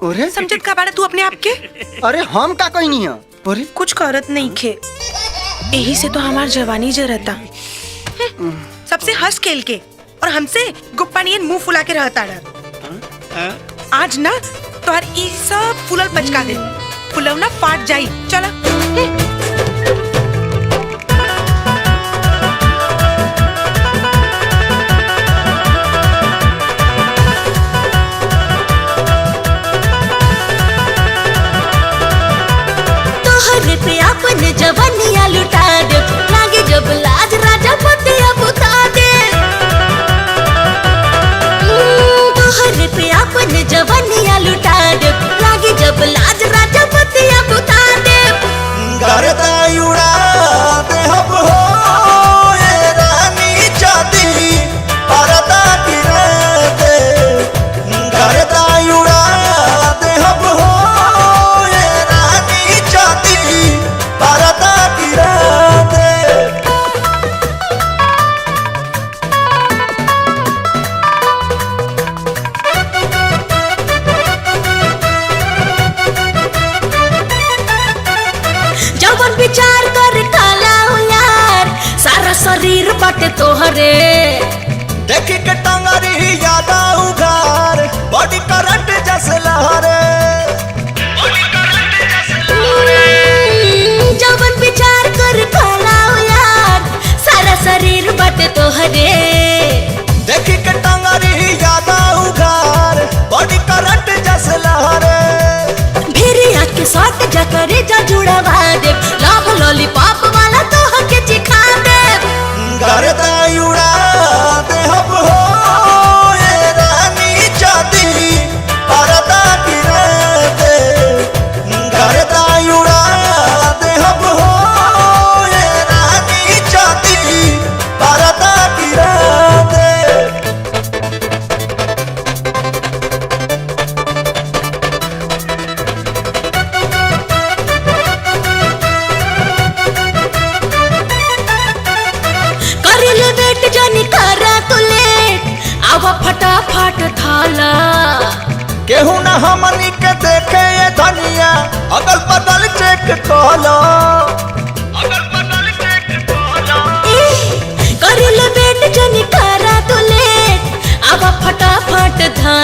अरे समझत का बाड़ा तू अपने आप के? अरे हम का कहनी है? अरे कुछ करत नहीं खे, यही से तो हमार जवानी जरता। सबसे हंस खेल के और हमसे गुप्पानियन मुंह फुला के रहता डर। आज ना तोहर ई सब फुलल पचका दे, फुलौना फाट जाई। चला पे अपन जवानिया लुटा दे, लागे जब लाज राजा पतिया बुता दे। तोहरे पे अपन जवानिया लुटा दे, लागे जब लाज राजा पतिया बुता दे। करता उड़ा दे हम हो ये रानी चांदी परदा गिरा दे। करता उड़ा दे हम हो ये रानी चांदी परदा गिरा दे। जवन विचार कर काला यार, सारा शरीर बाटे तोहरे। देखी के टंगरी यादा उघार, बॉडी करंट जैसे लहरे। जवन विचार कर काला यार, सारा शरीर बाटे तोहरे। देखी के टंगरी यादा उघार, बॉडी करंट जैसे लहरे। भिरिया के साथ जकरे जा जुड़वा दे, लाभ लॉलीपॉप वाला तोह के चिखा दे। करता उड़ा दे हम हो ये रानी चांदी परदा गिरा दे। करता उड़ा दे हम हो ये रानी चांदी परदा गिरा दे। करिले बेट जानी करा तू लेट, आवा फटाफट थाला। केहू न हमनी के देखे ये धनिया, अगल बगल चेक कलो। करिले बेट जानी करा तू लेट, आवा फटाफट थाला।